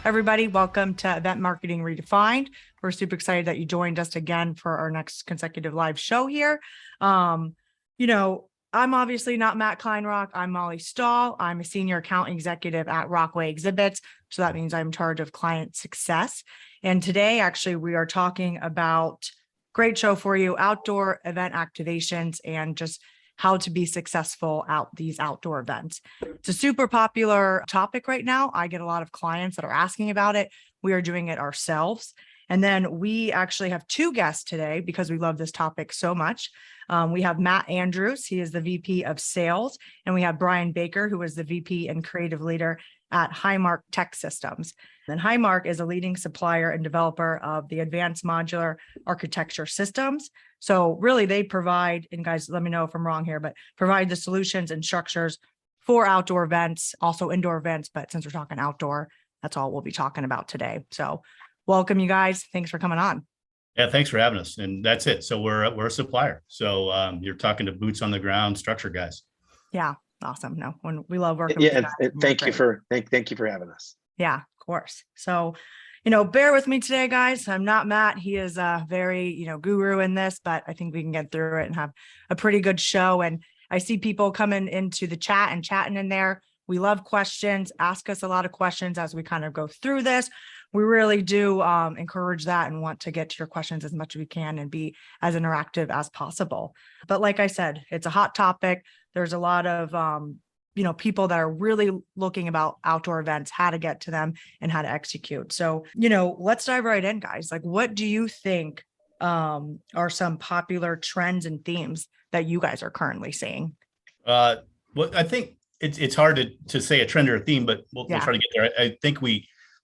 Everybody, welcome to Event Marketing Redefined. We're super excited that you joined us again for our next consecutive live show here. I'm obviously not Matt Kleinrock. I'm Molly Stahl. I'm a senior account executive at Rockway Exhibits. So that means I'm in charge of client success. And today, actually, we are talking about great show for you, outdoor event activations and just how to be successful at these outdoor events. It's a super popular topic right now. I get a lot of clients that are asking about it. We are doing it ourselves. And then we actually have two guests today because we love this topic so much. We have Matt Andrews. He is the VP of Sales. And we have Brian Baker, who is the VP and Creative Leader at Highmark TechSystems. And Highmark is a leading supplier and developer of the advanced modular architecture systems. So really they provide, and guys, let me know if I'm wrong here, but provide the solutions and structures for outdoor events, also indoor events. But since we're talking outdoor, that's all we'll be talking about today. So welcome, you guys. Thanks for coming on. Yeah, thanks for having us. And that's it. So we're a supplier. So you're talking to boots on the ground structure guys. Yeah, awesome. No, when we love working with you guys. Thank you for having us. Yeah, of course. So, bear with me today, guys. I'm not Matt. He is a very, guru in this, but I think we can get through it and have a pretty good show. And I see people coming into the chat and chatting in there. We love questions. Ask us a lot of questions as we kind of go through this. We really do encourage that and want to get to your questions as much as we can and be as interactive as possible. But like I said, it's a hot topic. There's a lot of, people that are really looking about outdoor events, how to get to them and how to execute. So, let's dive right in, guys. Like, what do you think are some popular trends and themes that you guys are currently seeing? Well, I think it's hard to say a trend or a theme, but we'll try to get there. I think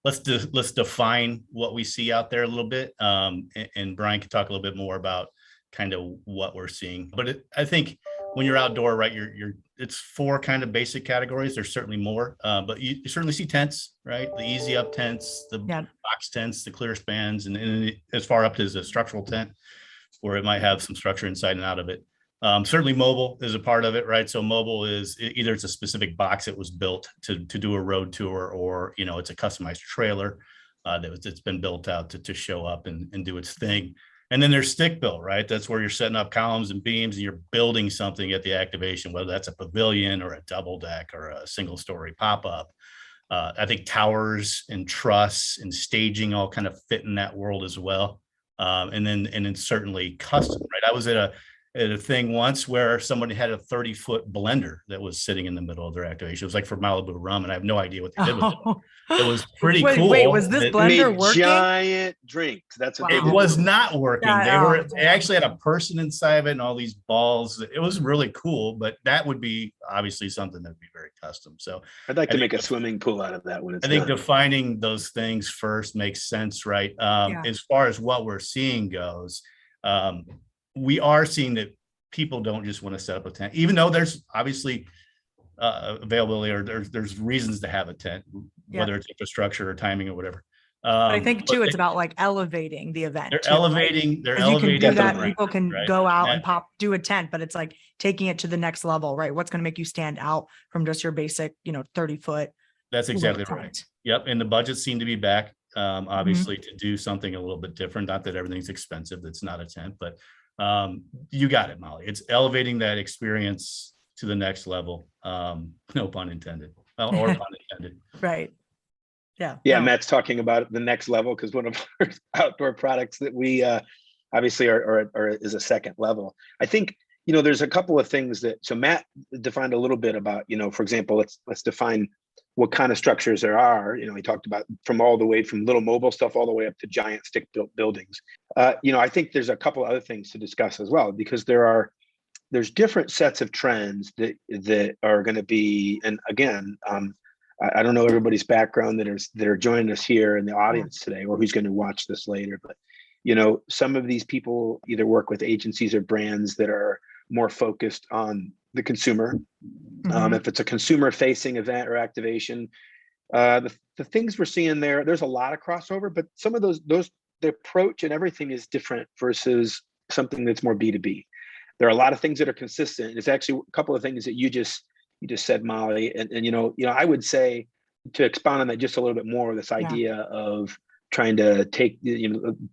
let's define what we see out there a little bit. And Brian can talk a little bit more about kind of what we're seeing. But I think when you're outdoor, right, it's four kind of basic categories. There's certainly more, but you certainly see tents, right? The easy up tents, the box tents, the clear spans, and as far up as a structural tent, where it might have some structure inside and out of it. Certainly mobile is a part of it, right? So mobile is either it's a specific box that was built to do a road tour, or it's a customized trailer that's been built out to show up and do its thing. And then there's stick built, right? That's where you're setting up columns and beams and you're building something at the activation, whether that's a pavilion or a double deck or a single story pop-up. I think towers and truss and staging all kind of fit in that world as well. And then certainly custom, right? I was at a thing once where somebody had a 30-foot blender that was sitting in the middle of their activation. It was like for Malibu rum, and I have no idea what they did with it. It was pretty cool. Wait, was this blender working? Giant drinks. That's what it was not working. They actually had a person inside of it and all these balls. It was really cool, but that would be obviously something that would be very custom. So I'd like to make a swimming pool out of that when it's I think defining those things first makes sense, right? As far as what we're seeing goes, we are seeing that people don't just want to set up a tent, even though there's obviously availability or there's reasons to have a tent, whether it's infrastructure or timing or whatever. But I think too, it's about like elevating the event. They're elevating. You can do that. People can go out and do a tent, but it's like taking it to the next level, right? What's going to make you stand out from just your basic, 30-foot. That's exactly right. Yep. And the budgets seem to be back, obviously, to do something a little bit different. Not that everything's expensive. That's not a tent, but you got it, Molly. It's elevating that experience to the next level. No pun intended, or pun intended. Right. Yeah. Matt's talking about the next level because one of our outdoor products that we obviously are is a second level. I think there's a couple of things so Matt defined a little bit about for example, let's define what kind of structures there are. He talked about from all the way from little mobile stuff all the way up to giant stick built buildings. I think there's a couple other things to discuss as well, because there's different sets of trends that are going to be, and again, I don't know everybody's background that are joining us here in the audience today, or who's going to watch this later, but some of these people either work with agencies or brands that are more focused on the consumer. If it's a consumer facing event or activation, the things we're seeing there's a lot of crossover, but some of those the approach and everything is different versus something that's more B2B. There are a lot of things that are consistent. It's actually a couple of things that you just said, Molly, and I would say to expound on that just a little bit more, this Yeah. idea of trying to take,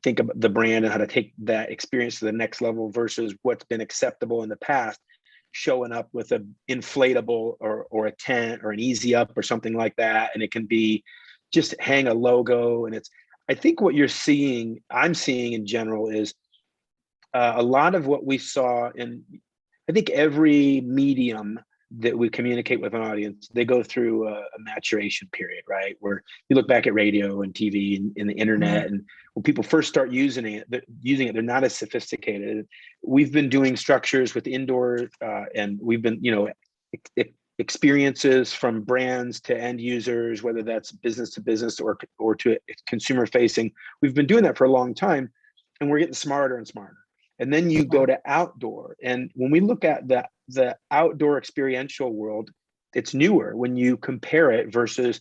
think about the brand and how to take that experience to the next level versus what's been acceptable in the past, showing up with an inflatable or a tent or an easy up or something like that. And it can be just hang a logo. And I think what I'm seeing in general is a lot of what we saw in, I think every medium that we communicate with an audience, they go through a maturation period, right? Where you look back at radio and TV and the internet, and when people first start using it, they're not as sophisticated. We've been doing structures with indoor, and we've been, experiences from brands to end users, whether that's business to business or to consumer facing. We've been doing that for a long time, and we're getting smarter and smarter. And then you go to outdoor, and when we look at the outdoor experiential world, it's newer when you compare it versus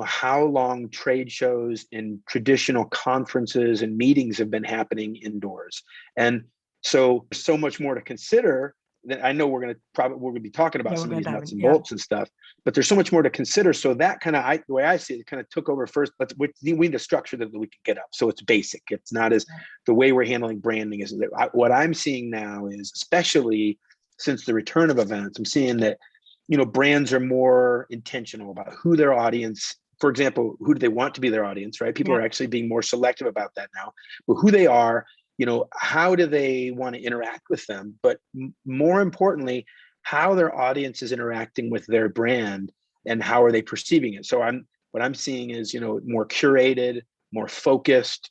how long trade shows and traditional conferences and meetings have been happening indoors. And so much more to consider. I know we're going to be talking about some of these nuts and bolts and stuff, but there's so much more to consider. So that the way I see it, kind of took over first. We need a structure that we can get up. So it's basic. It's not as the way we're handling branding is. What I'm seeing now is, especially since the return of events, I'm seeing that, brands are more intentional about who their audience, for example, who do they want to be their audience, right? People are actually being more selective about that now, but who they are, how do they want to interact with them? But more importantly, how their audience is interacting with their brand and how are they perceiving it? So what I'm seeing is, more curated, more focused,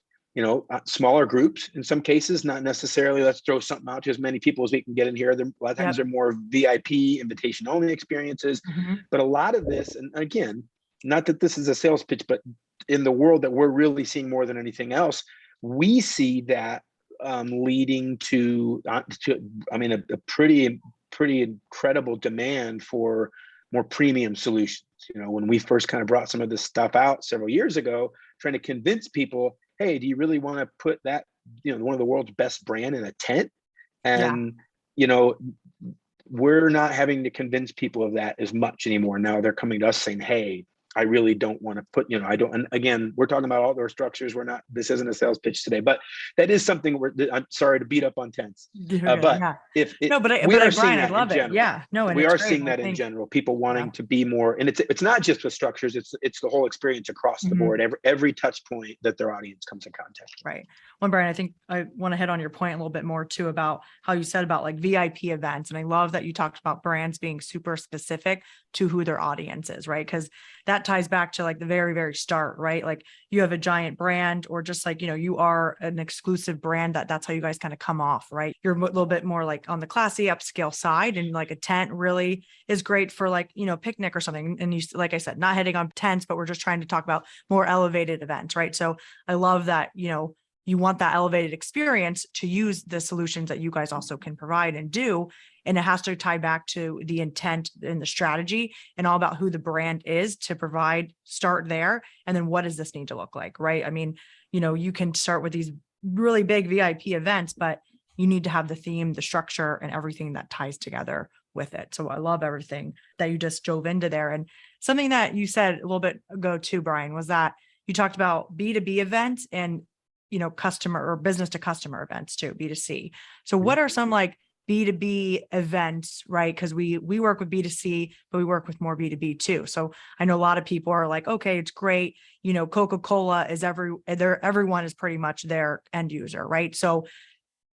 smaller groups in some cases, not necessarily let's throw something out to as many people as we can get in here. A lot of times they're more VIP, invitation only experiences. But a lot of this, and again, not that this is a sales pitch, but in the world that we're really seeing more than anything else, we see that leading to a pretty incredible demand for more premium solutions. When we first kind of brought some of this stuff out several years ago, trying to convince people, hey, do you really want to put that, one of the world's best brand in a tent? And, we're not having to convince people of that as much anymore. Now they're coming to us saying, hey, I really don't want to put, I don't, and again, we're talking about outdoor structures. This isn't a sales pitch today, but that is something I'm sorry to beat up on tents. But Brian, I love it. Yeah, no, and we are seeing that in general, people wanting to be more, and it's not just with structures, it's the whole experience across the board, every touch point that their audience comes in contact with. Right. Well, Brian, I think I want to hit on your point a little bit more too about how you said about like VIP events. And I love that you talked about brands being super specific to who their audience is, right? Because that ties back to like the very, very start, right? Like you have a giant brand, or just like, you are an exclusive brand, that's how you guys kind of come off, right? You're a little bit more like on the classy upscale side, and like a tent really is great for like, picnic or something. And you, like I said, not hitting on tents, but we're just trying to talk about more elevated events, right? So I love that, you want that elevated experience to use the solutions that you guys also can provide and do. And it has to tie back to the intent and the strategy and all about who the brand is to provide, start there. And then what does this need to look like, right? I mean, you can start with these really big VIP events, but you need to have the theme, the structure, and everything that ties together with it. So I love everything that you just dove into there. And something that you said a little bit ago too, Brian, was that you talked about B2B events and customer or business to customer events too, B2C. So what are some like B2B events, right? Because we work with B2C, but we work with more B2B too. So I know a lot of people are like, okay, it's great. Coca-Cola is everyone is pretty much their end user, right? So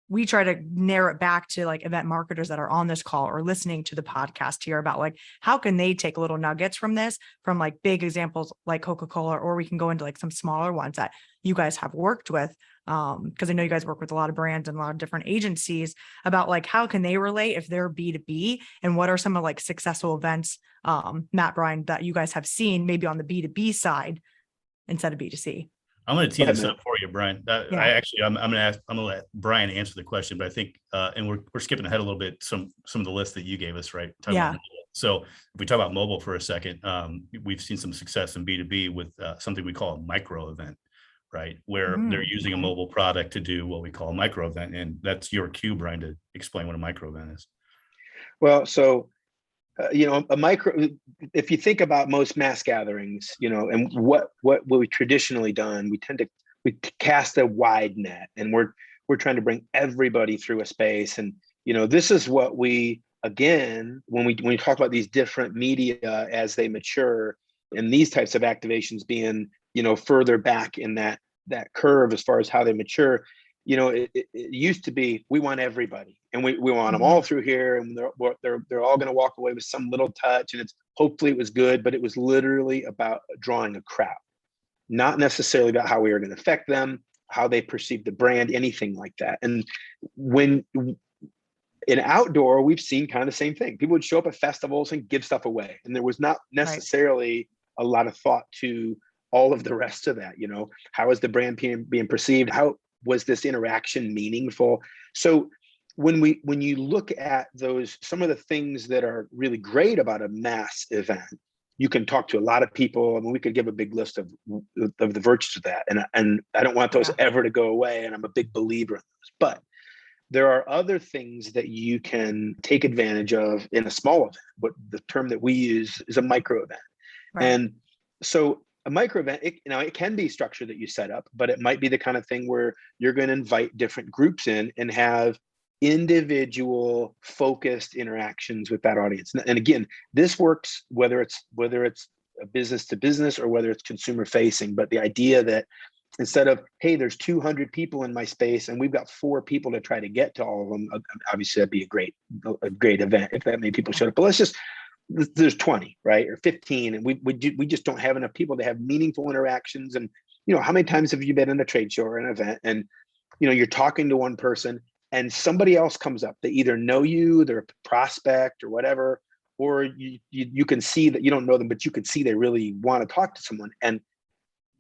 we try to narrow it back to like event marketers that are on this call or listening to the podcast here about like, how can they take little nuggets from this, from like big examples like Coca-Cola, or we can go into like some smaller ones that you guys have worked with. Because I know you guys work with a lot of brands and a lot of different agencies, about like, how can they relate if they're B2B, and what are some of like successful events, Matt, Brian, that you guys have seen maybe on the B2B side instead of B2C? I'm going to tee this up for you, Brian. I'm going to let Brian answer the question, but I think, and we're skipping ahead a little bit, some of the lists that you gave us, right? So if we talk about mobile for a second, we've seen some success in B2B with something we call a micro event, right? Where they're using a mobile product to do what we call a micro event. And that's your cue, Brian, to explain what a micro event is. Well, so a micro, if you think about most mass gatherings, and what we've traditionally done, we cast a wide net, and we're trying to bring everybody through a space. And, this is what again, when we talk about these different media as they mature, and these types of activations being, further back in that curve as far as how they mature, it used to be, we want everybody, and we want them all through here, and they're all going to walk away with some little touch, and hopefully it was good, but it was literally about drawing a crowd, not necessarily about how we were going to affect them, how they perceive the brand, anything like that. And when in outdoor, we've seen kind of the same thing. People would show up at festivals and give stuff away, and there was not necessarily a lot of thought to all of the rest of that. How is the brand being perceived? How was this interaction meaningful? So when you look at some of the things that are really great about a mass event, you can talk to a lot of people. I mean, we could give a big list of the virtues of that, and I don't want those ever to go away, and I'm a big believer in those. But there are other things that you can take advantage of in a small event. What the term that we use is a micro event. Right. And so a micro event, it can be structure that you set up, but it might be the kind of thing where you're going to invite different groups in and have individual focused interactions with that audience. And again, this works whether it's a business to business or whether it's consumer facing, but the idea that instead of, hey, there's 200 people in my space and we've got 4 people to try to get to all of them, obviously that'd be a great event if that many people showed up. But there's 20, right, or 15, and we just don't have enough people to have meaningful interactions. And how many times have you been in a trade show or an event, and you're talking to one person and somebody else comes up? They either know you, they're a prospect or whatever, or you can see that you don't know them, but you can see they really want to talk to someone, and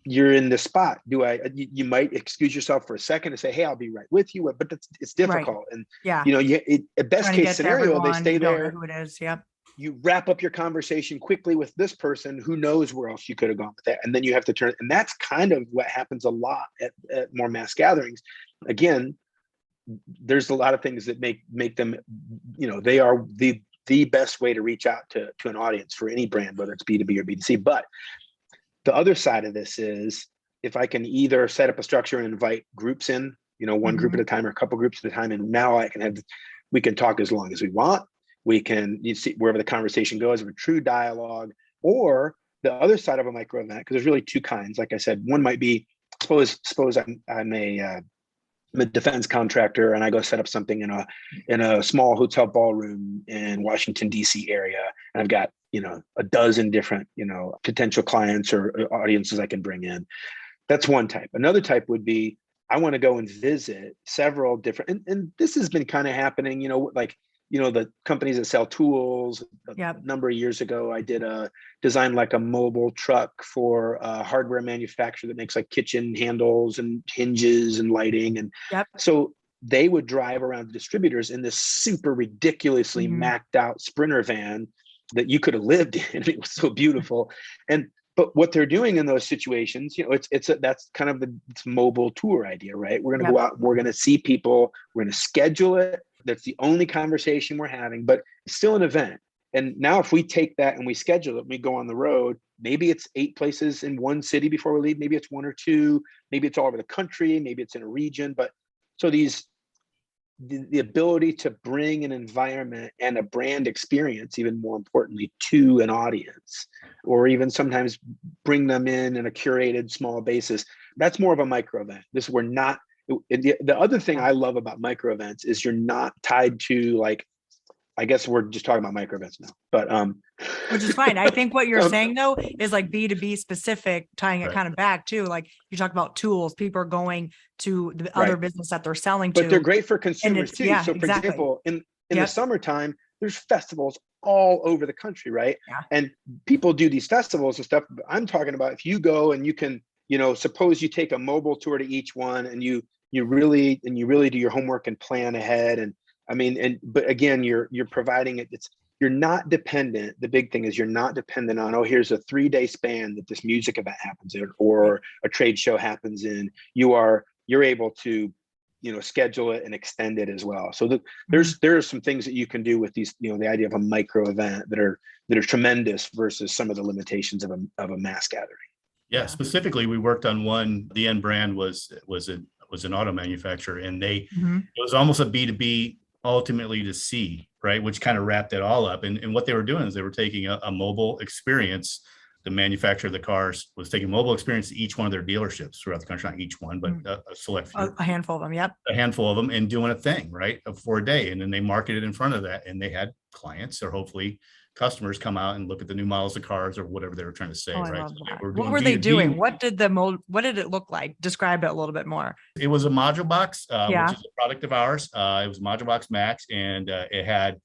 you're in the spot. You might excuse yourself for a second and say, hey, I'll be right with you, but it's difficult. Right. And a best case scenario, they stay there. Who it is. Yep. You wrap up your conversation quickly with this person, who knows where else you could have gone with that. And then you have to turn. And that's kind of what happens a lot at more mass gatherings. Again, there's a lot of things that make them, they are the best way to reach out to an audience for any brand, whether it's B2B or B2C. But the other side of this is, if I can either set up a structure and invite groups in, one group at a time or a couple groups at a time, and now we can talk as long as we want. We can see wherever the conversation goes, a true dialogue. Or the other side of a micro event, because there's really 2 kinds. Like I said, one might be, suppose I'm a defense contractor and I go set up something in a small hotel ballroom in Washington, DC area. And I've got, a dozen different, potential clients or audiences I can bring in. That's one type. Another type would be, I want to go and visit several different, and this has been kind of happening, the companies that sell tools. A number of years ago, I did design like a mobile truck for a hardware manufacturer that makes like kitchen handles and hinges and lighting. And so they would drive around the distributors in this super ridiculously maxed out Sprinter van that you could have lived in. It was so beautiful. But what they're doing in those situations, that's kind of this mobile tour idea, right? We're going to go out, we're going to see people, we're going to schedule it. That's the only conversation we're having, but it's still an event. And now if we take that and we schedule it, we go on the road, maybe it's 8 places in one city before we leave. Maybe it's 1 or 2, maybe it's all over the country, maybe it's in a region. But so the ability to bring an environment and a brand experience, even more importantly, to an audience, or even sometimes bring them in a curated small basis, that's more of a micro event. The other thing I love about micro events is you're not tied to, I guess we're just talking about micro events now, but which is fine. I think what you're saying though is like B2B specific, tying it kind of back to, like you talk about tools. People are going to the other business that they're selling to, but they're great for consumers too. So for example, in the summertime, there's festivals all over the country, right? And people do these festivals and stuff. But I'm talking about, if you go and you can, suppose you take a mobile tour to each one, and you really do your homework and plan ahead. And but again, you're providing it. You're not dependent. The big thing is you're not dependent on, here's a 3-day span that this music event happens in, or a trade show happens in. You're able to schedule it and extend it as well. So Mm-hmm. there are some things that you can do with these, the idea of a micro event that are tremendous versus some of the limitations of a mass gathering. Yeah, specifically, we worked on one. The end brand was an auto manufacturer, and it was almost a B2B, ultimately to C, right? Which kind of wrapped it all up. And what they were doing is they were taking a mobile experience. The manufacturer of the cars was taking mobile experience to each one of their dealerships throughout the country, not each one, but a select few. A handful of them. Yep. A handful of them, and doing a thing, right, for a day. And then they marketed in front of that, and they had clients, or hopefully customers, come out and look at the new models of cars or whatever they were trying to say, I right? love So that. What were they doing? What did it look like? Describe it a little bit more. It was a module box, Yeah. which is a product of ours. It was Module Box Max, and it had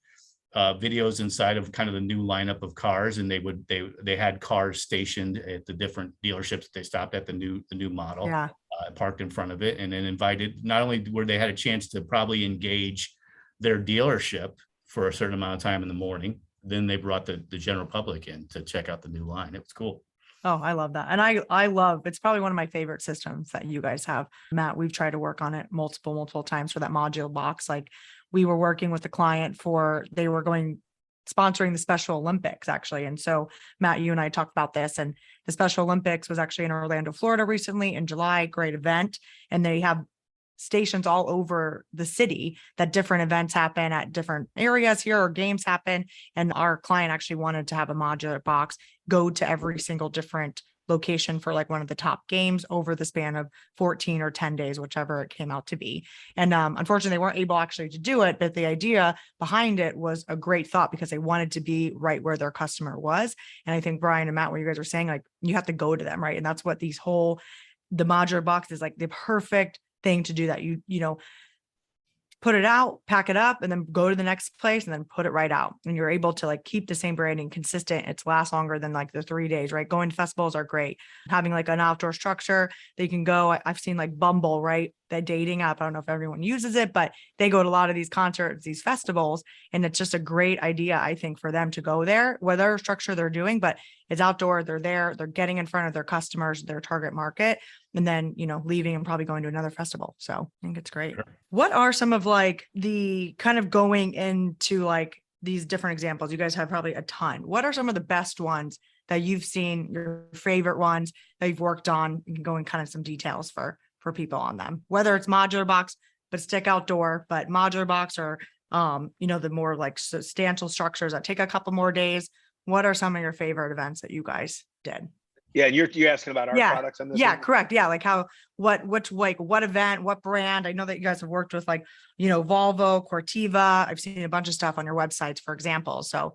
videos inside of kind of the new lineup of cars, and they had cars stationed at the different dealerships that they stopped at, the new model. Yeah. Parked in front of it, and then invited, not only where they had a chance to probably engage their dealership for a certain amount of time in the morning, then they brought the general public in to check out the new line. It was cool. Oh, I love that. And I love, it's probably one of my favorite systems that you guys have, Matt. We've tried to work on it multiple times for that module box. Like, we were working with the client they were sponsoring the Special Olympics, actually. And so, Matt, you and I talked about this, and the Special Olympics was actually in Orlando, Florida recently in July. Great event. And they have stations all over the city that different events happen at different areas here, or games happen. And our client actually wanted to have a modular box go to every single different location for like one of the top games over the span of 14 or 10 days, whichever it came out to be. And unfortunately, they weren't able actually to do it, but the idea behind it was a great thought, because they wanted to be right where their customer was. And I think, Brian and Matt, what you guys were saying, like, you have to go to them, right? And that's what the modular box is, like, the perfect thing to do that. You put it out, pack it up, and then go to the next place and then put it right out. And you're able to like keep the same branding consistent. It's lasts longer than like the 3 days, right? Going to festivals are great. Having like an outdoor structure, they can go. I've seen like Bumble, right? That dating app. I don't know if everyone uses it, but they go to a lot of these concerts, these festivals, and it's just a great idea, I think, for them to go there, whatever structure they're doing, but it's outdoor. They're there, they're getting in front of their customers, their target market, and then, leaving and probably going to another festival. So I think it's great. Sure. What are some of like the kind of going into like these different examples? You guys have probably a ton. What are some of the best ones that you've seen, your favorite ones that you've worked on? You can go in kind of some details for people on them, whether it's modular box, but stick outdoor, but modular box, or, the more like substantial structures that take a couple more days. What are some of your favorite events that you guys did? Yeah, and you're asking about our products on this? Yeah, one? Correct. Yeah, like what event, what brand? I know that you guys have worked with like, Volvo, Cortiva. I've seen a bunch of stuff on your websites, for example. So,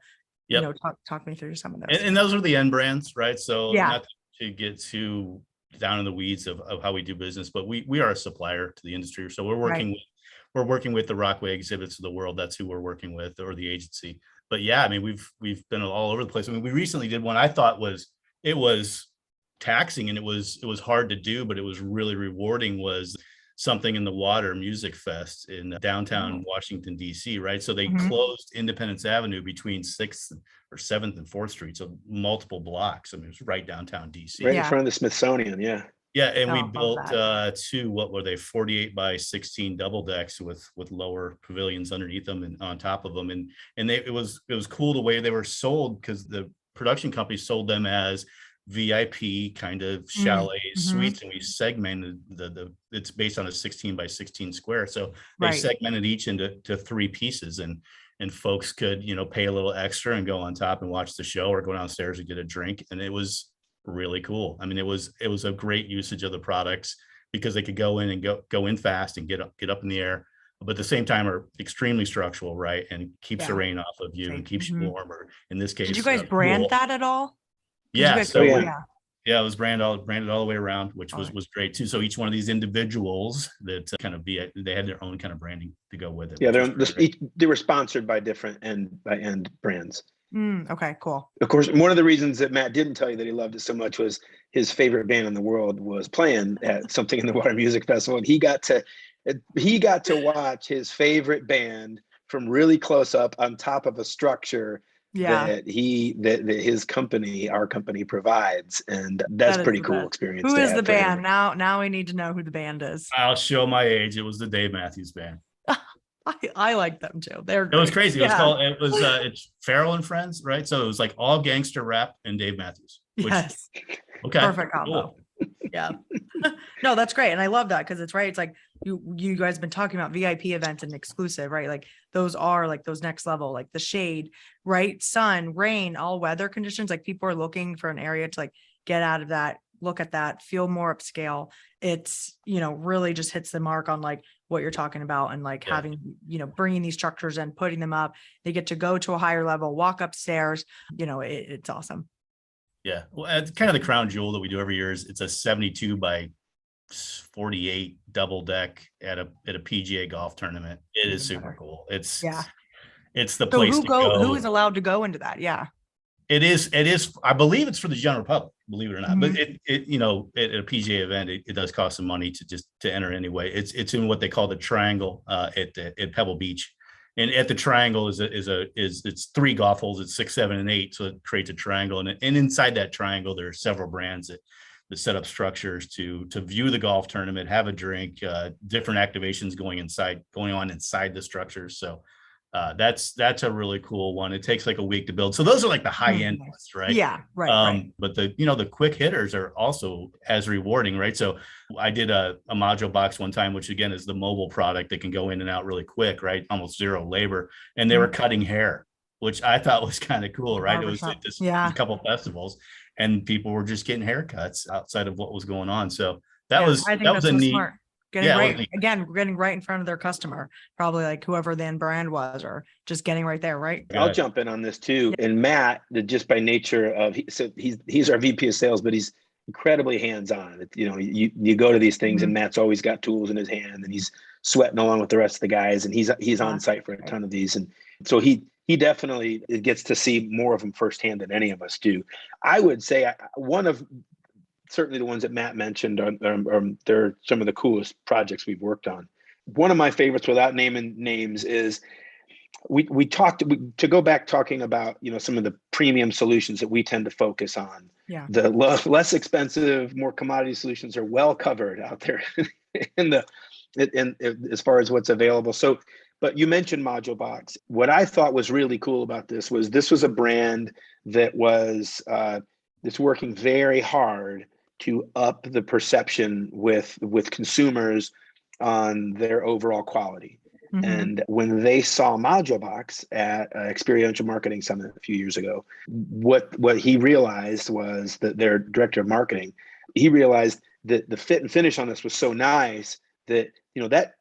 talk me through some of those. And those are the end brands, right? So not to get too down in the weeds of how we do business, but we are a supplier to the industry. So we're working with the Rockway Exhibits of the world. That's who we're working with, or the agency. But yeah, I mean, we've been all over the place. I mean, we recently did one I thought was taxing, and it was hard to do, but it was really rewarding. Was Something in the Water Music Fest in downtown Washington, D.C., right? So they closed Independence Avenue between 6th or 7th and 4th Street. So multiple blocks. I mean, it was right downtown D.C. Right in front of the Smithsonian, yeah. Yeah, and we built two, what were they, 48 by 16 double decks with lower pavilions underneath them and on top of them. And it was cool the way they were sold, because the production company sold them as VIP kind of chalet suites, and we segmented it's based on a 16 by 16 square. So they segmented each into 3 pieces, and folks could, pay a little extra and go on top and watch the show, or go downstairs and get a drink. And it was really cool. I mean, it was a great usage of the products, because they could go in and go in fast and get up in the air, but at the same time are extremely structural, right? And keeps the rain off of you and keeps you warm. Or in this case, did you guys brand that at all? Yeah, It was branded all the way around, which was great too. So each one of these individuals that kind of they had their own kind of branding to go with it. Yeah, they were sponsored by different end brands. Okay, cool. Of course, one of the reasons that Matt didn't tell you that he loved it so much was his favorite band in the world was playing at Something in the Water Music Festival, and he got to watch his favorite band from really close up on top of a structure Yeah. that his company, our company, provides, and that's That is pretty the cool best. experience Who to is the have for him. band? Now we need to know who the band is. I'll show my age. It was the Dave Matthews Band. I like them too. They're It was great. crazy. Yeah. It's Farrell and Friends, right? So it was like all gangster rap and Dave Matthews. Which, Yes. okay, Perfect combo. cool. Yeah. No, that's great. And I love that because it's right. It's like you guys been talking about VIP events and exclusive, right? Like those are like those next level, like the shade, right? Sun, rain, all weather conditions. Like people are looking for an area to like get out of that, look at that, feel more upscale. It's, really just hits the mark on like what you're talking about and like having, bringing these structures and putting them up. They get to go to a higher level, walk upstairs, it's awesome. Yeah. Well, it's kind of the crown jewel that we do every year is it's a 72 by 48 double deck at a PGA golf tournament. It is super cool. It's the place to go. Who is allowed to go into that? Yeah. It is. I believe it's for the general public, believe it or not. But Mhm. at a PGA event, it does cost some money to enter anyway. It's in what they call the triangle at Pebble Beach. And at the triangle is it's 3 golf holes. It's 6, 7, and 8. So it creates a triangle. And inside that triangle, there are several brands that set up structures to view the golf tournament, have a drink, different activations going on inside the structures. So that's a really cool one. It takes like a week to build. So those are like the high end ones, right? Yeah, right. But the quick hitters are also as rewarding, right? So I did a module box one time, which again is the mobile product that can go in and out really quick, right? Almost zero labor. And they were cutting hair, which I thought was kind of cool, right? It was just a couple festivals and people were just getting haircuts outside of what was going on. So that was a neat. Smart. Getting right in front of their customer, probably like whoever the end brand was, or just getting right there, right? I'll jump in on this too. And Matt, just by nature of, he's our VP of sales, but he's incredibly hands-on. You go to these things and Matt's always got tools in his hand and he's sweating along with the rest of the guys, and he's on site for a ton of these. And so he definitely gets to see more of them firsthand than any of us do. I would say one of certainly the ones that Matt mentioned they're some of the coolest projects we've worked on. One of my favorites, without naming names, is we talked to go back talking about some of the premium solutions that we tend to focus on. Yeah. The less expensive, more commodity solutions are well covered out there in as far as what's available. So, but you mentioned Module Box. What I thought was really cool about this was a brand that was that's working very hard to up the perception with consumers on their overall quality. Mm-hmm. And when they saw Module Box at Experiential Marketing Summit a few years ago, what he realized was that their director of marketing, he realized that the fit and finish on this was so nice that that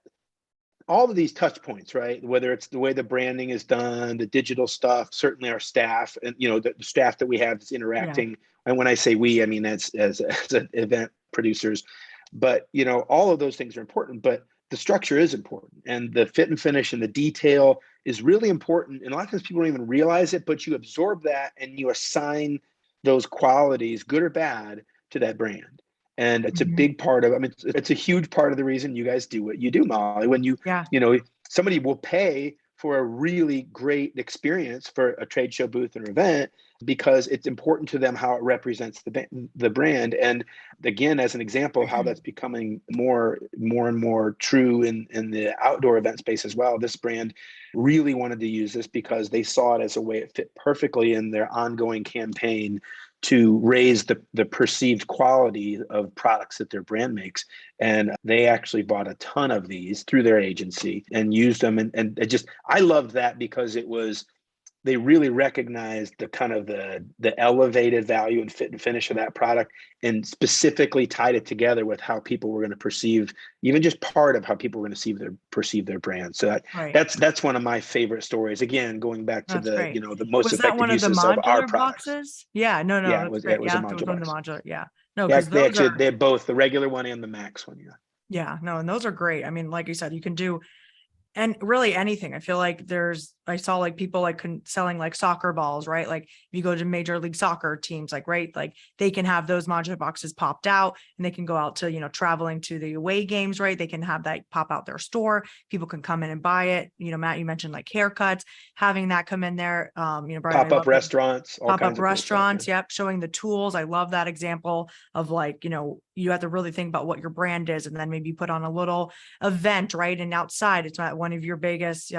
all of these touch points, right? Whether it's the way the branding is done, the digital stuff, certainly our staff, and the staff that we have that's interacting. Yeah. And when I say we, I mean as event producers. But all of those things are important. But the structure is important, and the fit and finish and the detail is really important. And a lot of times people don't even realize it, but you absorb that and you assign those qualities, good or bad, to that brand. And it's a big part of, it's a huge part of the reason you guys do what you do, Molly. When somebody will pay for a really great experience for a trade show booth or event because it's important to them how it represents the brand. And again, as an example of how that's becoming more and more true in the outdoor event space as well, this brand really wanted to use this because they saw it as a way it fit perfectly in their ongoing campaign to raise the perceived quality of products that their brand makes. And they actually bought a ton of these through their agency and used them. And it just, I loved that because they really recognized the kind of the elevated value and fit and finish of that product, and specifically tied it together with how people were going to perceive, even just part of how people were going to perceive their brand. So that's one of my favorite stories. Again, going back to the most effective uses of our products. Boxes? Yeah, no, yeah, it was a module box. Modular, yeah. No, yeah, they had both the regular one and the Max one. Yeah. Yeah, no, and those are great. Like you said, you can do And really anything. I feel like I saw like people like selling like soccer balls, right? Like if you go to Major League Soccer teams, like, right, like they can have those modular boxes popped out and they can go out to, traveling to the away games, right? They can have that pop out their store. People can come in and buy it. Matt, you mentioned like haircuts, having that come in there. Brian, I Pop-up love restaurants, all pop-up kinds of cool stuff, restaurants. yeah. Yep. Showing the tools. I love that example of like, you have to really think about what your brand is and then maybe put on a little event, right? And outside, it's not one of your biggest,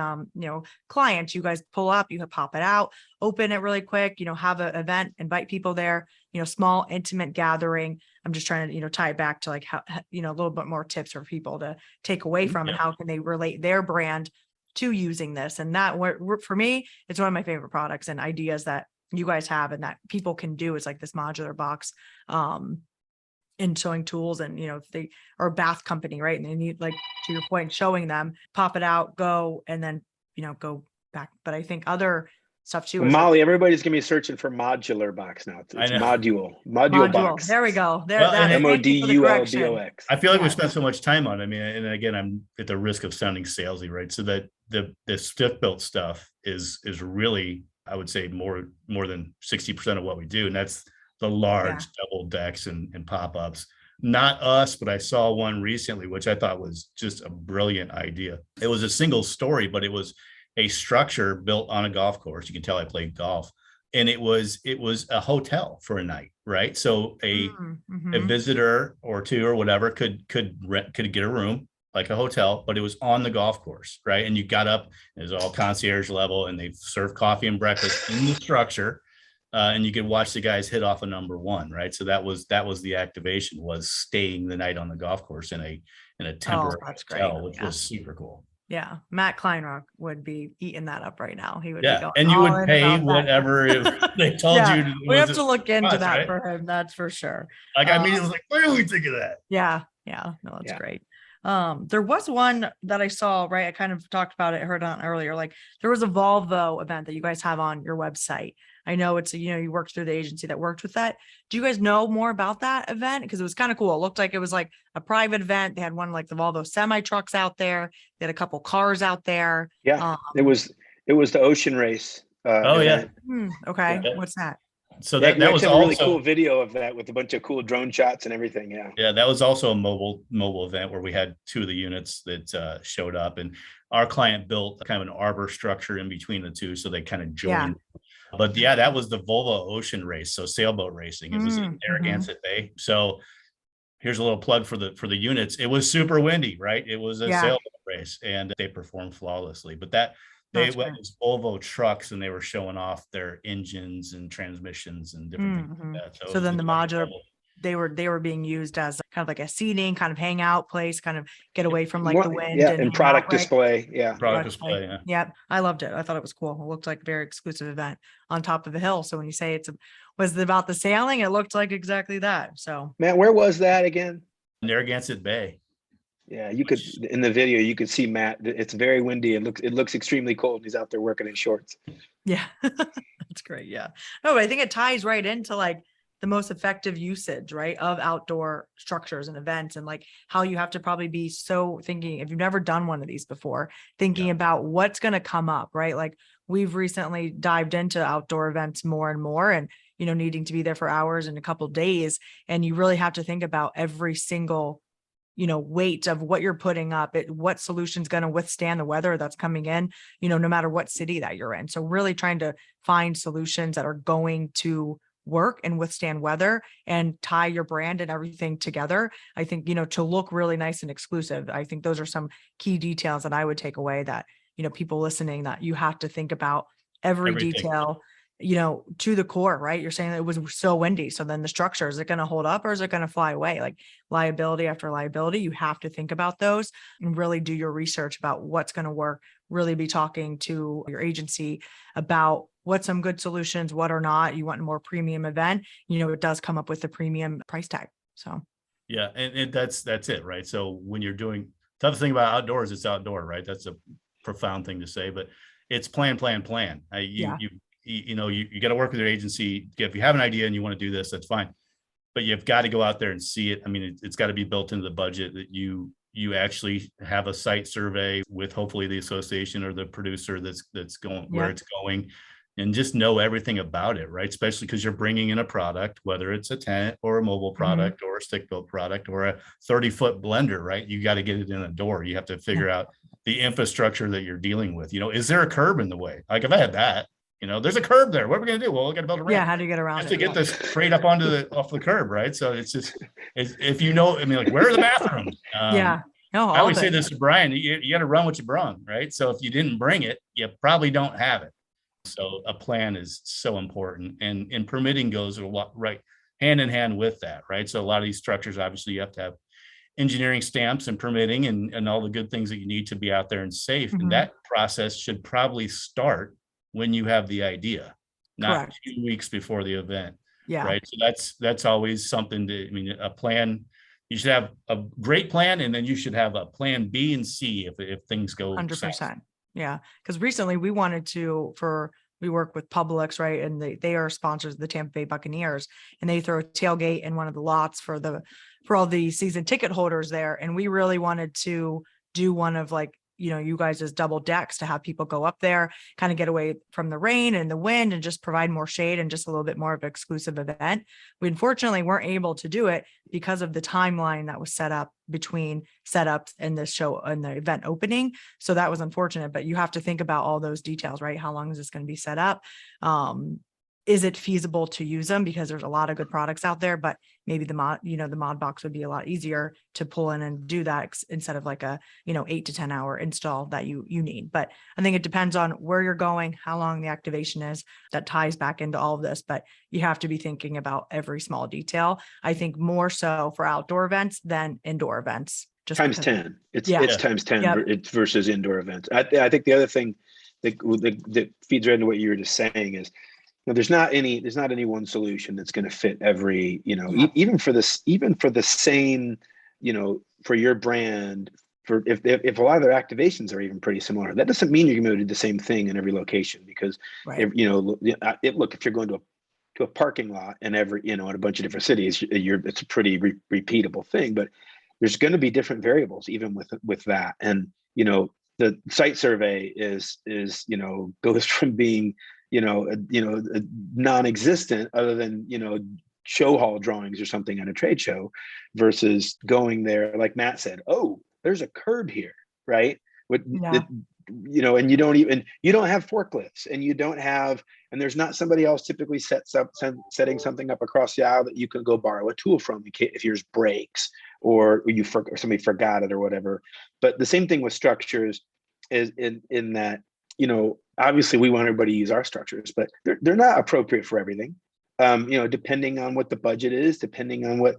clients. You guys pull up, you pop it out, open it really quick, have an event, invite people there, small, intimate gathering. I'm just trying to, tie it back to like how, a little bit more tips for people to take away from and how can they relate their brand to using this. And that for me, it's one of my favorite products and ideas that you guys have and that people can do is like this modular box, and showing tools and, if they are a bath company, right. And they need, like, to your point, showing them, pop it out, go, and then, go back. But I think other stuff too Well, is Molly, like everybody's gonna be searching for modular box now. It's I know. module box. There we go. There, Well, that, and thank you for the correction. MODULBOX. I feel like we Yes. spent so much time on it. I mean, and again, I'm at the risk of sounding salesy, right? So that the stiff built stuff is really, I would say, more than 60% of what we do. And that's the large double decks and pop-ups. Not us, but I saw one recently, which I thought was just a brilliant idea. It was a single story, but it was a structure built on a golf course. You can tell I played golf. And it was a hotel for a night, right? So a visitor or two or whatever could get a room like a hotel, but it was on the golf course, right? And you got up, it was all concierge level, and they served coffee and breakfast in the structure. And you could watch the guys hit off a number one, right? So that was the activation, was staying the night on the golf course in a temporary hotel, which was super cool. Yeah, Matt Kleinrock would be eating that up right now. He would be going, and you all would in pay about whatever if they told you. We have to look into us, that right? for him. That's for sure. Like, I mean, it was like, where do we think of that? Yeah. No, that's great. There was one that I saw, right? I kind of talked about it, heard on earlier. Like there was a Volvo event that you guys have on your website. I know it's, you worked through the agency that worked with that. Do you guys know more about that event? Because it was kind of cool. It looked like it was like a private event. They had one like the Volvo semi trucks out there. They had a couple cars out there. Yeah, it was the ocean race. Okay. Yeah. What's that? So that was a also really cool video of that with a bunch of cool drone shots and everything. Yeah, that was also a mobile event where we had two of the units that showed up, and our client built kind of an arbor structure in between the two, so they kind of joined. But that was the Volvo Ocean Race, so sailboat racing. It was in Narragansett Bay. So here's a little plug for the units. It was super windy, right? It was a sailboat race, and they performed flawlessly. But they went as Volvo trucks, and they were showing off their engines and transmissions and different things like that. So then the modular, they were being used as kind of like a seating, kind of hangout place, kind of get away from like the wind. And product display. Yeah. Product display. Yeah. Yep. I loved it. I thought it was cool. It looked like a very exclusive event on top of a hill. So when you say was it about the sailing, it looked like exactly that. So Matt, where was that again? Narragansett Bay. Yeah, you could, in the video, you could see Matt. It's very windy. It looks extremely cold. He's out there working in shorts. Yeah, that's great. Yeah. No, but I think it ties right into like the most effective usage, right, of outdoor structures and events, and like how you have to probably be so thinking, if you've never done one of these before, thinking about what's going to come up, right? Like we've recently dived into outdoor events more and more, and needing to be there for hours and a couple of days, and you really have to think about every single weight of what you're putting up, what solution's going to withstand the weather that's coming in, no matter what city that you're in. So really trying to find solutions that are going to work and withstand weather and tie your brand and everything together. I think, to look really nice and exclusive. I think those are some key details that I would take away that, people listening, that you have to think about everything. Detail, to the core, right? You're saying that it was so windy. So then the structure, is it going to hold up or is it going to fly away? Like liability after liability, you have to think about those and really do your research about what's going to work, really be talking to your agency about what's some good solutions, what are not. You want a more premium event, it does come up with a premium price tag. So. Yeah. And that's it, right? So when you're doing, tough thing about outdoors, it's outdoor, right? That's a profound thing to say, but it's plan. You got to work with your agency. If you have an idea and you want to do this, that's fine. But you've got to go out there and see it. I mean, it's got to be built into the budget that you you actually have a site survey with hopefully the association or the producer that's going where it's going, and just know everything about it, right? Especially because you're bringing in a product, whether it's a tent or a mobile product or a stick built product or a 30-foot blender, right? You got to get it in a door. You have to figure out the infrastructure that you're dealing with. Is there a curb in the way? Like if I had that, there's a curb there. What are we going to do? Well, we got to build a ramp. Yeah. How do you get around Just it? to get this freight up off the curb, right? So it's just, if like, where are the bathrooms? No, I always say this to Brian, you got to run what you brung, right? So if you didn't bring it, you probably don't have it. So a plan is so important, and permitting goes right hand in hand with that, right? So a lot of these structures, obviously you have to have engineering stamps and permitting and all the good things that you need to be out there and safe. And that process should probably start when you have the idea, not 2 weeks before the event. Yeah. Right. So that's always something a plan. You should have a great plan, and then you should have a plan B and C if things go 100%. south. Yeah. Because recently we wanted we work with Publix, right? And they are sponsors of the Tampa Bay Buccaneers, and they throw a tailgate in one of the lots for all the season ticket holders there. And we really wanted to do one of you guys as double decks to have people go up there, kind of get away from the rain and the wind and just provide more shade and just a little bit more of an exclusive event. We unfortunately weren't able to do it because of the timeline that was set up between setups and the show and the event opening. So that was unfortunate, but you have to think about all those details, right? How long is this going to be set up? Is it feasible to use them? Because there's a lot of good products out there, but maybe the mod box would be a lot easier to pull in and do that instead of like a 8 to 10 hour install that you need. But I think it depends on where you're going, how long the activation is. That ties back into all of this, but you have to be thinking about every small detail. I think more so for outdoor events than indoor events. Just times 10. It's times 10. It's versus indoor events. I think the other thing that feeds right into what you were just saying is, there's not any one solution that's going to fit every, even for the same, for your brand, for if a lot of their activations are even pretty similar, that doesn't mean you're going to do the same thing in every location, because if you're going to a parking lot in in a bunch of different cities, it's a pretty repeatable thing, but there's going to be different variables even with that. And, the site survey is goes from being non-existent other than, show hall drawings or something at a trade show, versus going there, like Matt said, oh, there's a curb here, right? And you don't have forklifts, and there's not somebody else typically setting something up across the aisle that you can go borrow a tool from if yours breaks or somebody forgot it or whatever. But the same thing with structures is in that, obviously we want everybody to use our structures, but they're not appropriate for everything. Depending on what the budget is, depending on what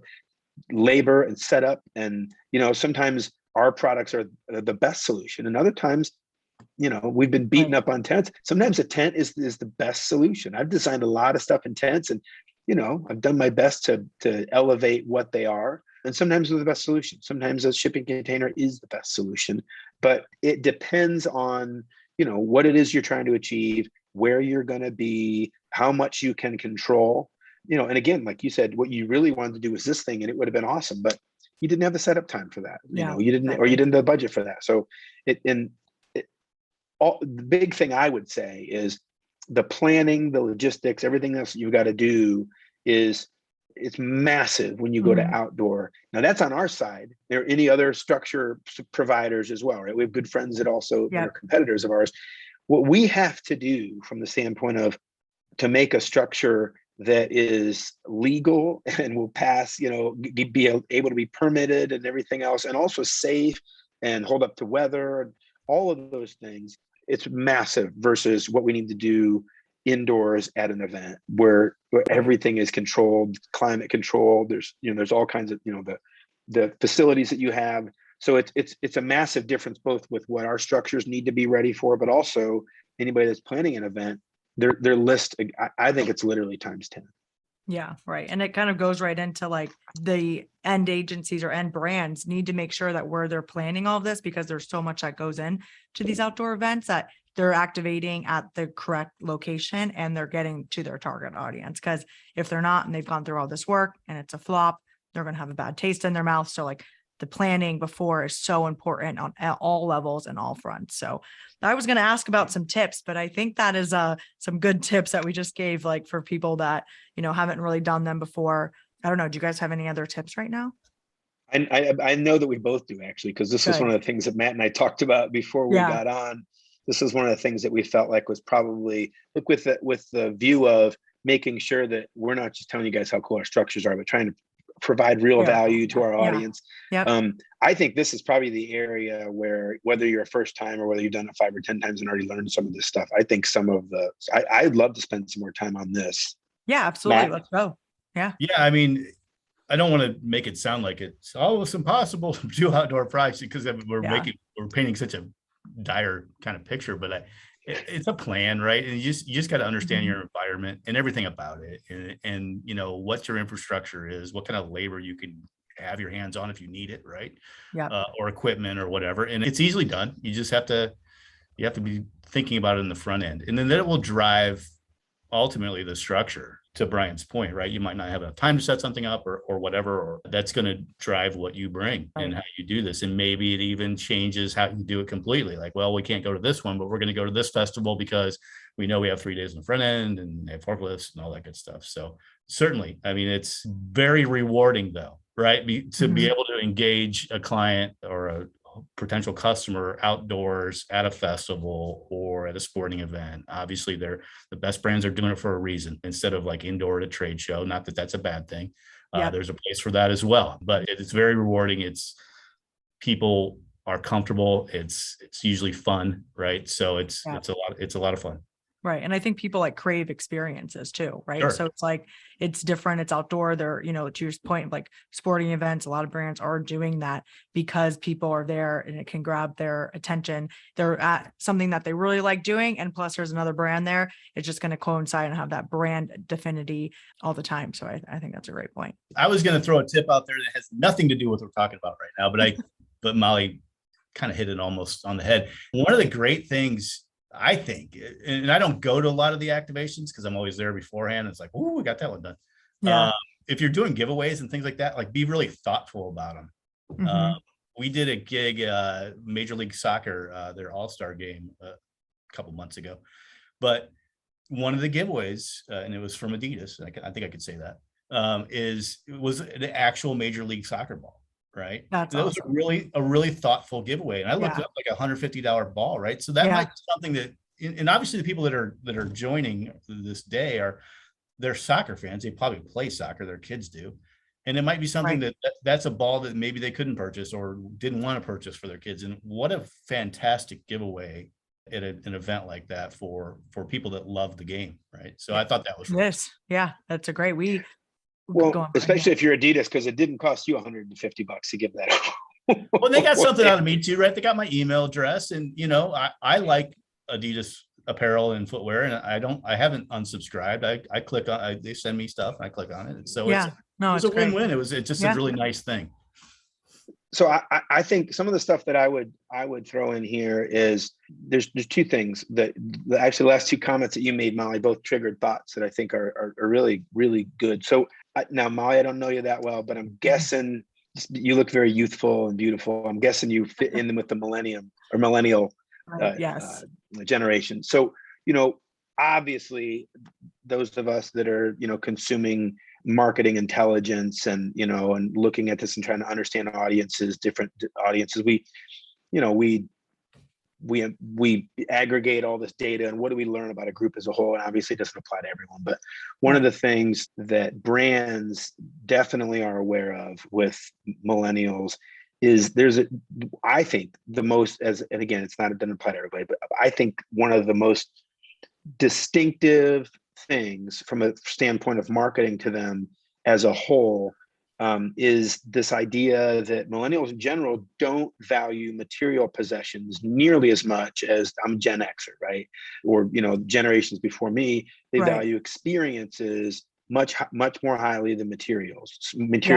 labor and setup, and sometimes our products are the best solution, and other times, we've been beaten up on tents. Sometimes a tent is the best solution. I've designed a lot of stuff in tents, and I've done my best to elevate what they are. And sometimes they're the best solution. Sometimes a shipping container is the best solution, but it depends on what it is you're trying to achieve, where you're going to be, how much you can control, and again, like you said, what you really wanted to do was this thing, and it would have been awesome, but you didn't have the setup time for that. You didn't have the budget for that. So the big thing I would say is the planning, the logistics, everything else you've got to do it's massive when you go to outdoor. Now that's on our side. There are any other structure providers as well, right? We have good friends that also are competitors of ours. What we have to do from the standpoint of to make a structure that is legal and will pass, be able to be permitted and everything else, and also safe and hold up to weather and all of those things, it's massive versus what we need to do indoors at an event where everything is controlled, climate controlled. There's all kinds of, the facilities that you have. So it's a massive difference, both with what our structures need to be ready for, but also anybody that's planning an event, their list, I think it's literally times 10. Yeah, right. And it kind of goes right into like the end agencies or end brands need to make sure that where they're planning all of this, because there's so much that goes in to these outdoor events, that they're activating at the correct location and they're getting to their target audience. Because if they're not, and they've gone through all this work and it's a flop, they're going to have a bad taste in their mouth. So like the planning before is so important on at all levels and all fronts. So I was going to ask about some tips, but I think that is some good tips that we just gave, like for people that, haven't really done them before. I don't know. Do you guys have any other tips right now? I know that we both do, actually, because this was one of the things that Matt and I talked about before we got on. This is one of the things that we felt like was probably, look, with the view of making sure that we're not just telling you guys how cool our structures are, but trying to provide real value to our audience. I think this is probably the area where, whether you're a first time or whether you've done it 5 or 10 times and already learned some of this stuff, I think I'd love to spend some more time on this. Yeah, absolutely. Matt? Let's go. Yeah. Yeah. I mean, I don't want to make it sound like it's almost impossible to do outdoor products because we're painting such a dire kind of picture, but it's a plan, right? And you just got to understand your environment and everything about it, and what your infrastructure is, what kind of labor you can have your hands on if you need it, right? Or equipment or whatever, and it's easily done. You just have to be thinking about it in the front end, and then that will drive ultimately the structure. To Brian's point, right? You might not have enough time to set something up or whatever, or that's going to drive what you bring and how you do this. And maybe it even changes how you do it completely. Like, well, we can't go to this one, but we're going to go to this festival because we know we have 3 days in the front end and they have forklifts and all that good stuff. So certainly, I mean, it's very rewarding though, right? To be able to engage a client or a potential customer outdoors at a festival or at a sporting event. Obviously, the best brands are doing it for a reason instead of like indoor at a trade show. Not that that's a bad thing. There's a place for that as well, but it's very rewarding. It's people are comfortable. It's usually fun, right? So it's a lot of fun. Right. And I think people like crave experiences too, right? Sure. So it's like, it's different. It's outdoor. They're, to your point, like sporting events, a lot of brands are doing that because people are there and it can grab their attention. They're at something that they really like doing. And plus there's another brand there. It's just going to coincide and have that brand affinity all the time. So I think that's a great point. I was going to throw a tip out there that has nothing to do with what we're talking about right now, but Molly kind of hit it almost on the head. One of the great things, I think, and I don't go to a lot of the activations because I'm always there beforehand. It's like, oh, we got that one done. Yeah. If you're doing giveaways and things like that, like be really thoughtful about them. We did a gig, Major League Soccer, their All-Star game a couple months ago. But one of the giveaways, and it was from Adidas, I think I could say that, was an actual Major League Soccer ball. Right. That was a really thoughtful giveaway. And I looked up like $150 ball. Right. So that might be something that, and obviously the people that are joining this day they're soccer fans. They probably play soccer. Their kids do. And it might be something that's a ball that maybe they couldn't purchase or didn't want to purchase for their kids. And what a fantastic giveaway at an event like that for people that love the game. Right. So I thought that was yeah, that's a great, well, especially if you're Adidas, because it didn't cost you $150 to give that. Well, they got something out of me too, right? They got my email address, and I like Adidas apparel and footwear, and I haven't unsubscribed. I click on, they send me stuff, and I click on it, and so it's a win-win. It's just a really nice thing. So I think some of the stuff that I would throw in here is there's 2 things that actually the last 2 comments that you made, Molly, both triggered thoughts that I think are really, really good. So now, Molly, I don't know you that well, but I'm guessing you look very youthful and beautiful. I'm guessing you fit in with the millennial generation. So, obviously those of us that are, consuming marketing intelligence and, and looking at this and trying to understand different audiences, we aggregate all this data and what do we learn about a group as a whole? And obviously it doesn't apply to everyone, but one of the things that brands definitely are aware of with millennials is I think the most, and again, it doesn't apply to everybody, but I think one of the most distinctive things from a standpoint of marketing to them as a whole is this idea that millennials in general don't value material possessions nearly as much as I'm Gen Xer, right? Or, generations before me, they value experiences much more highly than material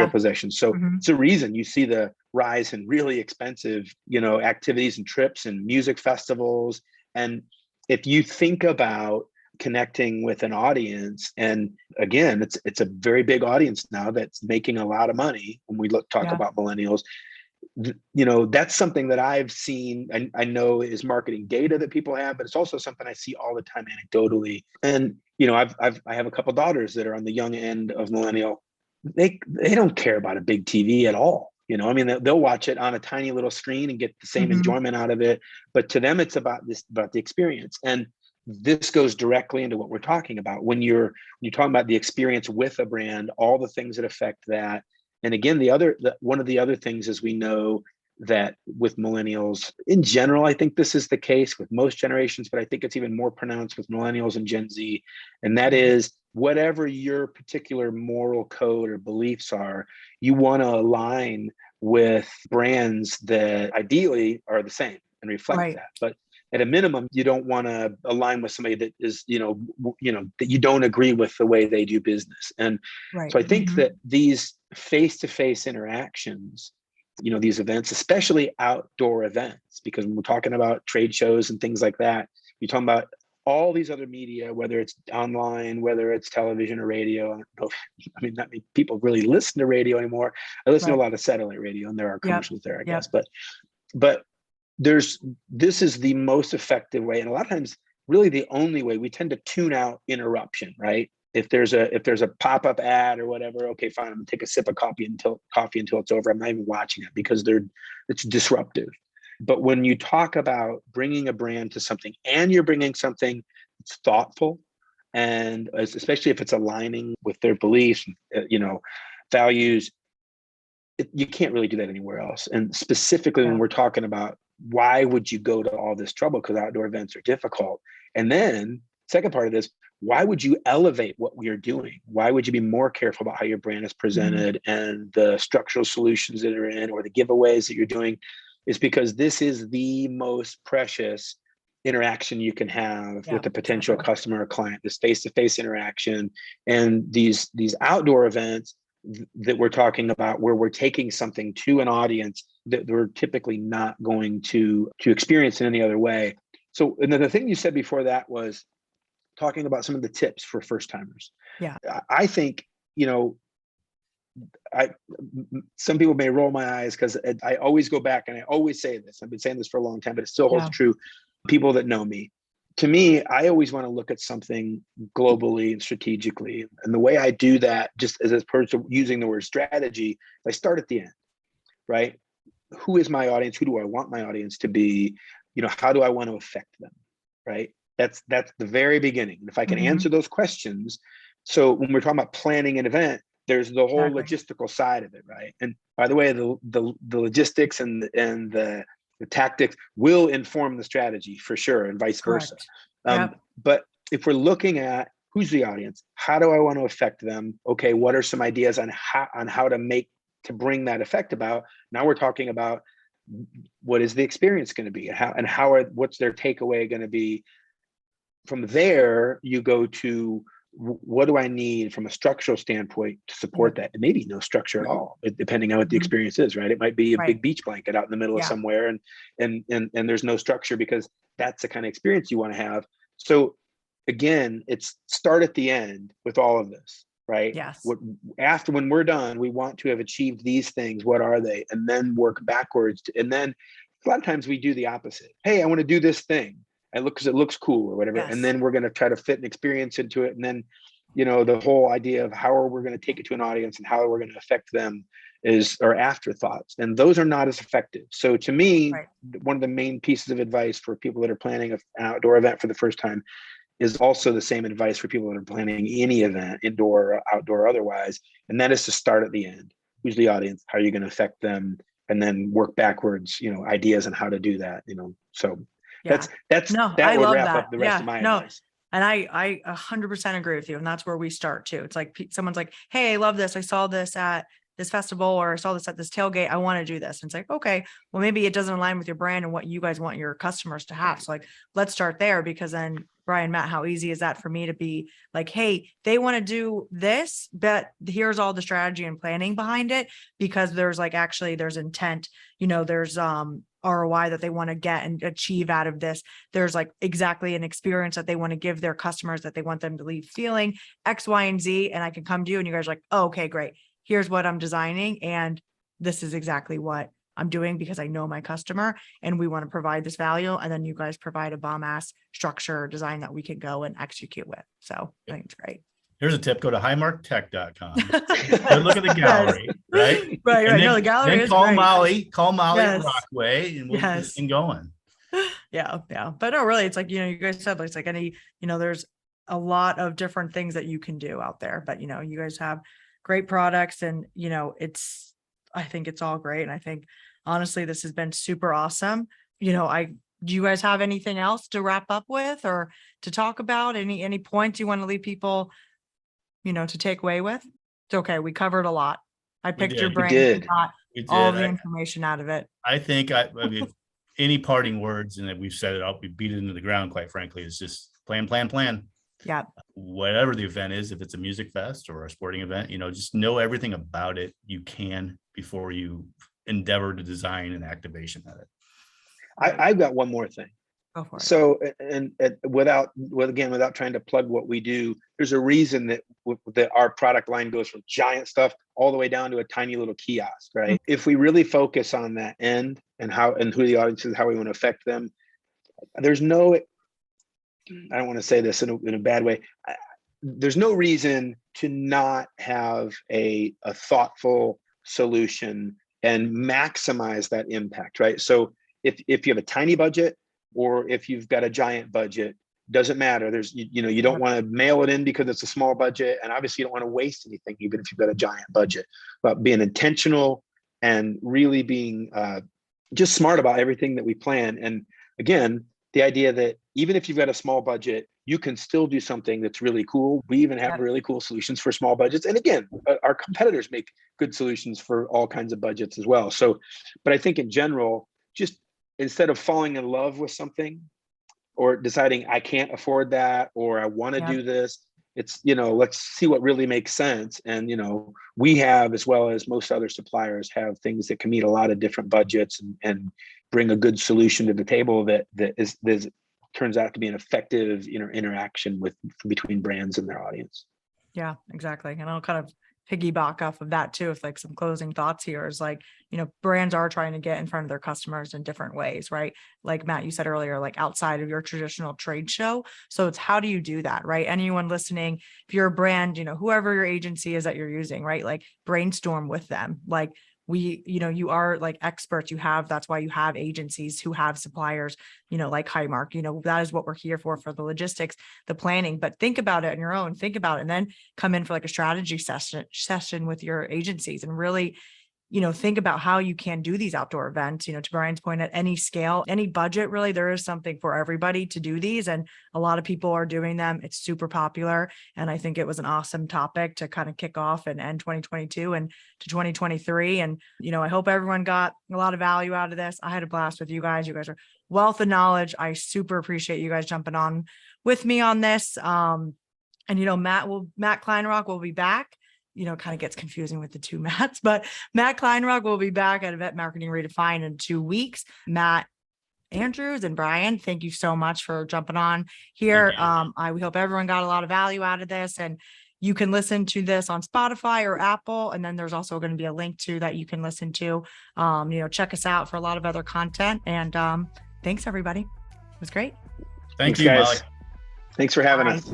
possessions. So it's a reason you see the rise in really expensive, activities and trips and music festivals. And if you think about connecting with an audience, and again, it's a very big audience now that's making a lot of money when we talk about millennials, that's something that I've seen. I know is marketing data that people have, but it's also something I see all the time anecdotally. And, I have a couple daughters that are on the young end of millennial. They don't care about a big TV at all. I mean, they'll watch it on a tiny little screen and get the same enjoyment out of it. But to them, it's about the experience. And this goes directly into what we're talking about. When you're talking about the experience with a brand, all the things that affect that. And again, one of the other things is we know that with millennials in general, I think this is the case with most generations, but I think it's even more pronounced with millennials and Gen Z. And that is whatever your particular moral code or beliefs are, you want to align with brands that ideally are the same and reflect that. But at a minimum, you don't want to align with somebody that is, that you don't agree with the way they do business. And so I think that these face-to-face interactions, these events, especially outdoor events, because when we're talking about trade shows and things like that, you're talking about all these other media, whether it's online, whether it's television or radio. I mean, not many people really listen to radio anymore. I listen to a lot of satellite radio, and there are commercials there, I guess. But this is the most effective way, and a lot of times, really the only way. We tend to tune out interruption, right? If there's a pop-up ad or whatever, okay, fine, I'm gonna take a sip of coffee until it's over. I'm not even watching it because it's disruptive. But when you talk about bringing a brand to something, and you're bringing something that's thoughtful, and especially if it's aligning with their beliefs, values, you can't really do that anywhere else. And specifically when we're talking about why would you go to all this trouble, because outdoor events are difficult. And then second part of this, why would you elevate what we are doing? Why would you be more careful about how your brand is presented and the structural solutions that are in, or the giveaways that you're doing? Is because this is the most precious interaction you can have with a potential customer or client, this face-to-face interaction. And these outdoor events that we're talking about, where we're taking something to an audience that we're typically not going to experience in any other way. So, and then the thing you said before that was talking about some of the tips for first timers. Yeah. I think, some people may roll my eyes because I always go back and I always say this. I've been saying this for a long time, but it still holds true. People that know me, to me, I always want to look at something globally and strategically. And the way I do that, just as opposed to using the word strategy, I start at the end, right? Who is my audience? Who do I want my audience to be? How do I want to affect them, right? That's the very beginning. And if I can answer those questions, so when we're talking about planning an event, there's the whole logistical side of it, right? And by the way, the logistics and the tactics will inform the strategy for sure, and vice versa. But if we're looking at who's the audience, how do I want to affect them? Okay, what are some ideas on how to bring that effect about? Now we're talking about what is the experience going to be, and what's their takeaway going to be? From there, you go to what do I need from a structural standpoint to support that? And maybe no structure at all, depending on what the experience is, right? It might be a big beach blanket out in the middle of somewhere, and there's no structure because that's the kind of experience you want to have. So again, it's start at the end with all of this, right? Yes. When we're done, we want to have achieved these things. What are they? And then work backwards. And then a lot of times we do the opposite. Hey, I want to do this thing. Because it looks cool or whatever. And then we're going to try to fit an experience into it. And then, the whole idea of how are we going to take it to an audience and how we're going to affect them are afterthoughts. And those are not as effective. So to me, one of the main pieces of advice for people that are planning an outdoor event for the first time is also the same advice for people that are planning any event, indoor, outdoor, otherwise. And that is to start at the end. Who's the audience? How are you going to affect them? And then work backwards, ideas on how to do that, so. That would wrap up the rest of my advice. And I 100% agree with you. And that's where we start too. It's like someone's like, hey, I love this. I saw this at this festival, or I saw this at this tailgate. I want to do this. And it's like, okay, well, maybe it doesn't align with your brand and what you guys want your customers to have. So let's start there, because then Brian, Matt, how easy is that for me to be like, hey, they want to do this, but here's all the strategy and planning behind it, because there's there's intent, there's ROI that they want to get and achieve out of this. There's exactly an experience that they want to give their customers, that they want them to leave feeling X, Y, and Z. And I can come to you and you guys are like, oh, okay, great. Here's what I'm designing. And this is exactly what I'm doing because I know my customer and we want to provide this value. And then you guys provide a bomb ass structure design that we can go and execute with. So I think it's great. Here's a tip: go to highmarktech.com. Look at the gallery, right? Right. And No, the gallery is call great. Molly Yes. at Rockway, and we'll get this thing going. Yeah. But no, really, it's like, you guys said, it's like any, there's a lot of different things that you can do out there, but you guys have great products and, I think it's all great. And I think honestly, this has been super awesome. Do you guys have anything else to wrap up with or to talk about? Any points you want to leave people, to take away with? It's okay. We covered a lot. I picked your brain. We got all the information out of it. I think I mean, any parting words, and that we've said it up, we beat it into the ground, quite frankly, is just plan. Yeah. Whatever the event is, if it's a music fest or a sporting event, just know everything about it you can before you endeavor to design an activation of it. I've got one more thing. Go for it. So, and without trying to plug what we do, there's a reason that our product line goes from giant stuff all the way down to a tiny little kiosk, right? Mm-hmm. If we really focus on that end and who the audience is, how we want to affect them, there's no, I don't want to say this in a bad way. There's no reason to not have a thoughtful solution and maximize that impact, right? So if you have a tiny budget or if you've got a giant budget, doesn't matter. There's, you don't want to mail it in because it's a small budget. And obviously you don't want to waste anything, even if you've got a giant budget, but being intentional and really being just smart about everything that we plan. And again, the idea that even if you've got a small budget, you can still do something that's really cool. We even have really cool solutions for small budgets. And again, our competitors make good solutions for all kinds of budgets as well. So, but I think in general, just instead of falling in love with something or deciding I can't afford that, or I want to do this, it's, let's see what really makes sense. And, we have, as well as most other suppliers, have things that can meet a lot of different budgets and bring a good solution to the table that turns out to be an effective, interaction between brands and their audience. Yeah, exactly. And I'll kind of piggyback off of that too. If like some closing thoughts here is like, brands are trying to get in front of their customers in different ways, right? Like Matt, you said earlier, like outside of your traditional trade show. So it's how do you do that, right? Anyone listening, if you're a brand, whoever your agency is that you're using, right? Like brainstorm with them. Like you are like experts, that's why you have agencies who have suppliers, like Highmark, that is what we're here for the logistics, the planning, but think about it on your own, think about it, and then come in for like a strategy session with your agencies and really, think about how you can do these outdoor events, to Brian's point, at any scale, any budget, really, there is something for everybody to do these. And a lot of people are doing them. It's super popular. And I think it was an awesome topic to kind of kick off and end 2022 and to 2023. And, I hope everyone got a lot of value out of this. I had a blast with you guys. You guys are wealth of knowledge. I super appreciate you guys jumping on with me on this. And, Matt Kleinrock will be back. Kind of gets confusing with the two Matts, but Matt Kleinrock will be back at Event Marketing Redefined in 2 weeks. Matt Andrews and Brian, thank you so much for jumping on here. We hope everyone got a lot of value out of this, and you can listen to this on Spotify or Apple. And then there's also going to be a link to that you can listen to, check us out for a lot of other content. And thanks everybody. It was great. Thanks, you, guys. Molly. Thanks for having us.